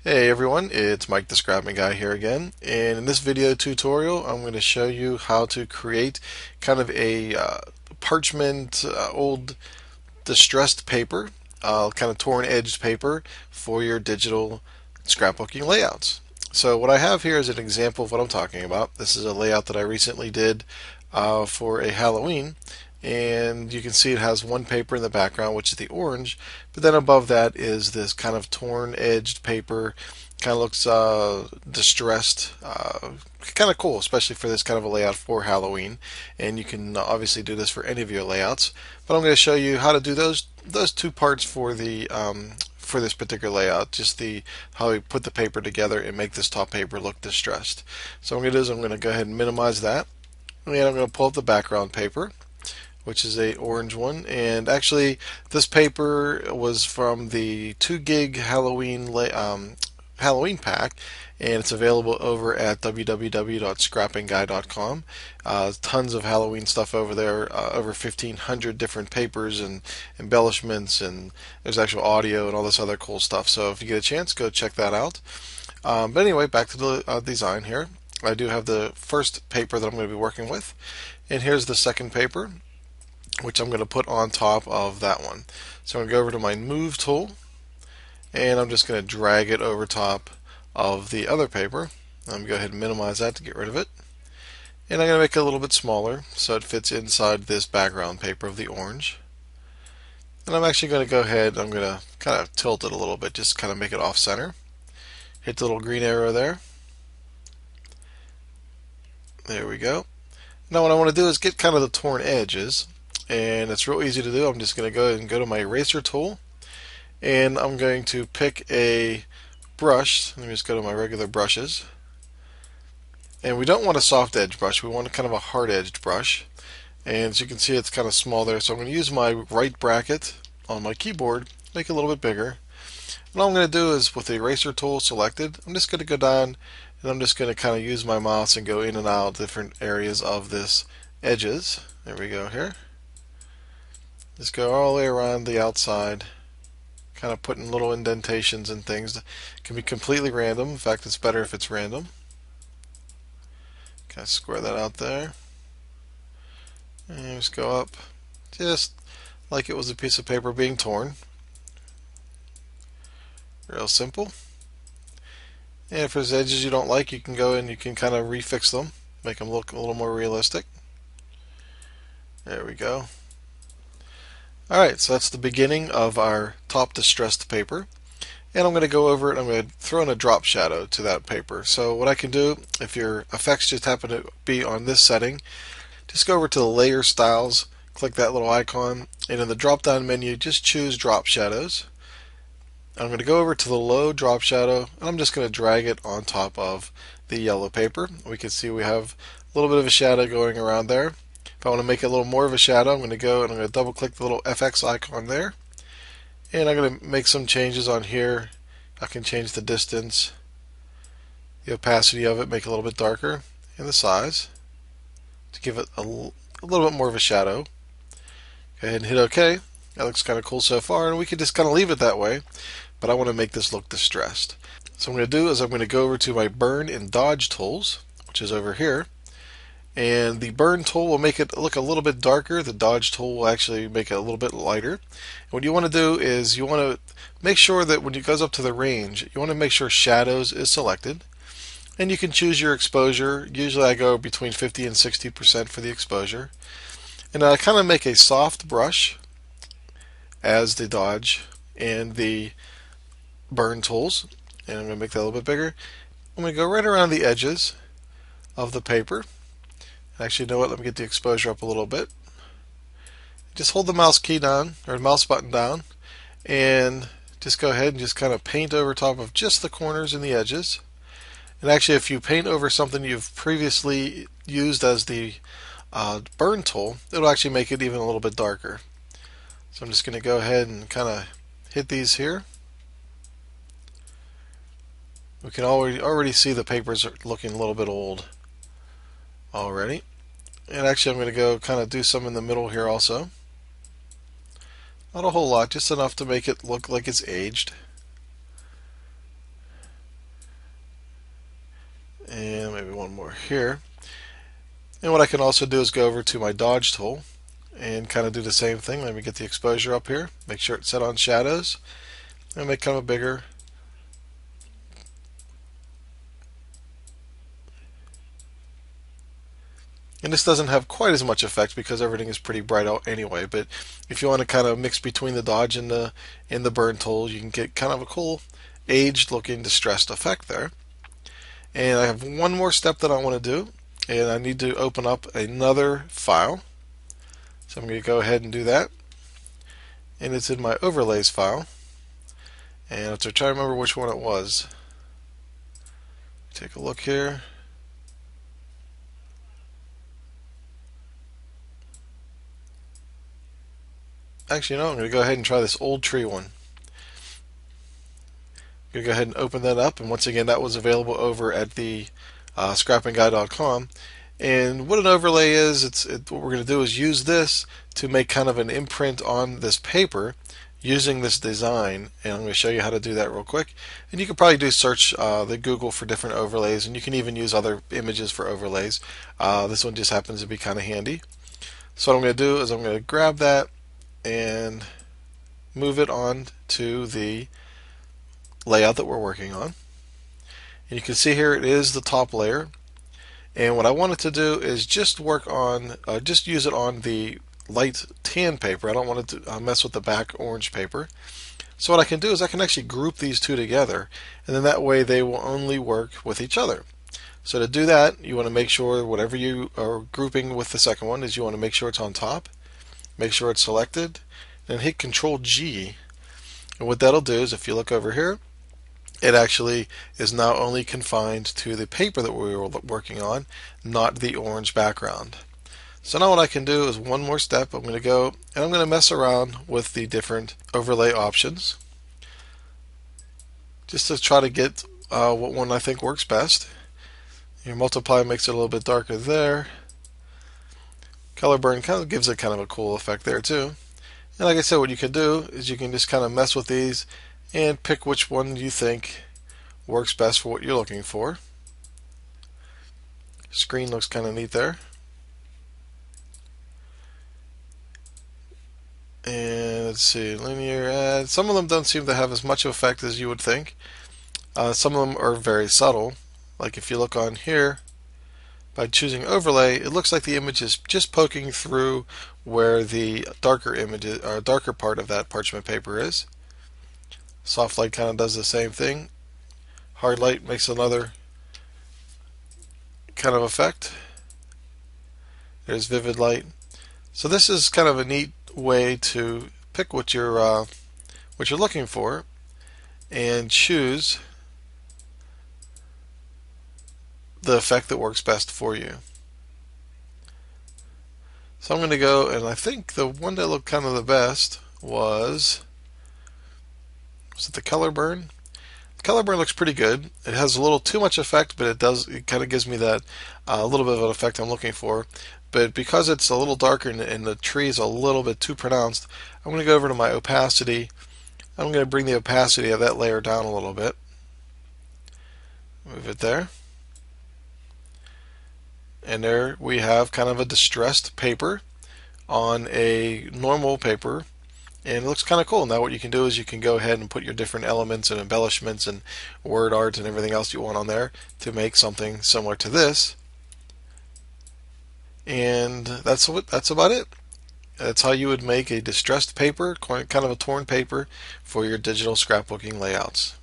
Hey everyone, it's Mike the Scrapping Guy here again, and in this video tutorial I'm going to show you how to create kind of a parchment old distressed paper, kind of torn edged paper for your digital scrapbooking layouts. So what I have here is an example of what I'm talking about. This is a layout that I recently did for a Halloween, and you can see it has one paper in the background, which is the orange, but then above that is this kind of torn edged paper. Kind of looks distressed, kind of cool, especially for this kind of a layout for Halloween. And you can obviously do this for any of your layouts, but I'm going to show you how to do those two parts for the for this particular layout, just the how we put the paper together and make this top paper look distressed. So what I'm going to do is I'm going to go ahead and minimize that, and I'm going to pull up the background paper, which is a orange one. And actually this paper was from the 2 gig Halloween pack, and it's available over at www.scrappingguy.com. Tons of Halloween stuff over there, over 1,500 different papers and embellishments, and there's actual audio and all this other cool stuff. So if you get a chance, go check that out. But anyway, back to the design here. I do have the first paper that I'm going to be working with, and here's the second paper, which I'm going to put on top of that one. So I'm going to go over to my Move tool, and I'm just going to drag it over top of the other paper. I'm going to go ahead and minimize that to get rid of it. And I'm going to make it a little bit smaller so it fits inside this background paper of the orange. And I'm actually going to go ahead, I'm going to kind of tilt it a little bit, just kind of make it off center. Hit the little green arrow there. There we go. Now what I want to do is get kind of the torn edges, and it's real easy to do. I'm just going to go ahead and go to my eraser tool, and I'm going to pick a brush. Let me just go to my regular brushes, and we don't want a soft edge brush, we want kind of a hard edged brush. And as you can see, it's kind of small there, so I'm going to use my right bracket on my keyboard, make it a little bit bigger. And all I'm going to do is, with the eraser tool selected, I'm just going to go down, and I'm just going to kind of use my mouse and go in and out different areas of this edges. There we go here. Just go all the way around the outside, kind of putting little indentations and things. It can be completely random. In fact, it's better if it's random. Kind of square that out there. And just go up, just like it was a piece of paper being torn. Real simple. And if there's edges you don't like, you can go in, you can kind of refix them, make them look a little more realistic. There we go. Alright, so that's the beginning of our top distressed paper. And I'm going to go over it, I'm going to throw in a drop shadow to that paper. So what I can do, if your effects just happen to be on this setting, just go over to the layer styles, click that little icon, and in the drop down menu just choose drop shadows. I'm going to go over to the low drop shadow, and I'm just going to drag it on top of the yellow paper. We can see we have a little bit of a shadow going around there. If I want to make it a little more of a shadow, I'm going to go and I'm going to double click the little FX icon there, and I'm going to make some changes on here. I can change the distance, the opacity of it, make it a little bit darker, and the size to give it a little bit more of a shadow. Go ahead and hit OK. That looks kind of cool so far, and we can just kind of leave it that way, but I want to make this look distressed. So what I'm going to do is I'm going to go over to my Burn and Dodge tools, which is over here, and the Burn tool will make it look a little bit darker. The Dodge tool will actually make it a little bit lighter. And what you want to do is you want to make sure that when it goes up to the range, you want to make sure Shadows is selected. And you can choose your exposure. Usually I go between 50 and 60% for the exposure. And I kind of make a soft brush as the Dodge and the Burn tools. And I'm going to make that a little bit bigger. I'm going to go right around the edges of the paper. Actually, you know what? Let me get the exposure up a little bit. Just hold the mouse key down, or mouse button down, and just go ahead and just kind of paint over top of just the corners and the edges. And actually, if you paint over something you've previously used as the Burn tool, it'll actually make it even a little bit darker. So I'm just going to go ahead and kind of hit these here. We can already see the papers are looking a little bit old already. And actually, I'm going to go kind of do some in the middle here also. Not a whole lot, just enough to make it look like it's aged. and maybe one more here. And what I can also do is go over to my dodge tool and kind of do the same thing. Let me get the exposure up here, make sure it's set on shadows, and make kind of a bigger. And this doesn't have quite as much effect because everything is pretty bright out anyway, but if you want to kind of mix between the dodge and the burn tool, you can get kind of a cool aged looking distressed effect there. And I have one more step that I want to do, and I need to open up another file. So I'm going to go ahead and do that. And it's in my overlays file. And I have to try to remember which one it was. Take a look here. Actually, no, I'm going to go ahead and try this old tree one. I'm going to go ahead and open that up. And once again, that was available over at the scrappingguy.com. And what an overlay is, what we're going to do is use this to make kind of an imprint on this paper using this design. And I'm going to show you how to do that real quick. And you can probably do search the Google for different overlays, and you can even use other images for overlays. This one just happens to be kind of handy. So what I'm going to do is I'm going to grab that and move it on to the layout that we're working on. And you can see here it is the top layer. And what I wanted to do is just work on, just use it on the light tan paper. I don't want to mess with the back orange paper. So what I can do is I can actually group these two together, and then that way they will only work with each other. So to do that, you want to make sure whatever you are grouping with the second one is you want to make sure it's on top, make sure it's selected, and hit Control G. And what that'll do is if you look over here, it actually is now only confined to the paper that we were working on, not the orange background. So now what I can do is one more step. I'm going to go and I'm going to mess around with the different overlay options just to try to get what one I think works best. Your multiply makes it a little bit darker there. Color burn kind of gives it kind of a cool effect there too. And like I said, what you can do is you can just kind of mess with these and pick which one you think works best for what you're looking for. Screen looks kind of neat there. And let's see, linear add. Some of them don't seem to have as much effect as you would think. Some of them are very subtle. Like if you look on here, by choosing overlay, it looks like the image is just poking through where the darker image or darker part of that parchment paper is. Soft light kind of does the same thing. Hard light makes another kind of effect. There's vivid light. So this is kind of a neat way to pick what you're looking for and choose the effect that works best for you. So I'm going to go, and I think the one that looked kind of the best was it the color burn? The color burn looks pretty good. It has a little too much effect, but it kind of gives me that little bit of an effect I'm looking for. But because it's a little darker and the tree is a little bit too pronounced, I'm going to go over to my opacity. I'm going to bring the opacity of that layer down a little bit. Move it there. And there we have kind of a distressed paper on a normal paper, and it looks kind of cool. Now what you can do is you can go ahead and put your different elements and embellishments and word art and everything else you want on there to make something similar to this. And that's about it. That's how you would make a distressed paper, kind of a torn paper, for your digital scrapbooking layouts.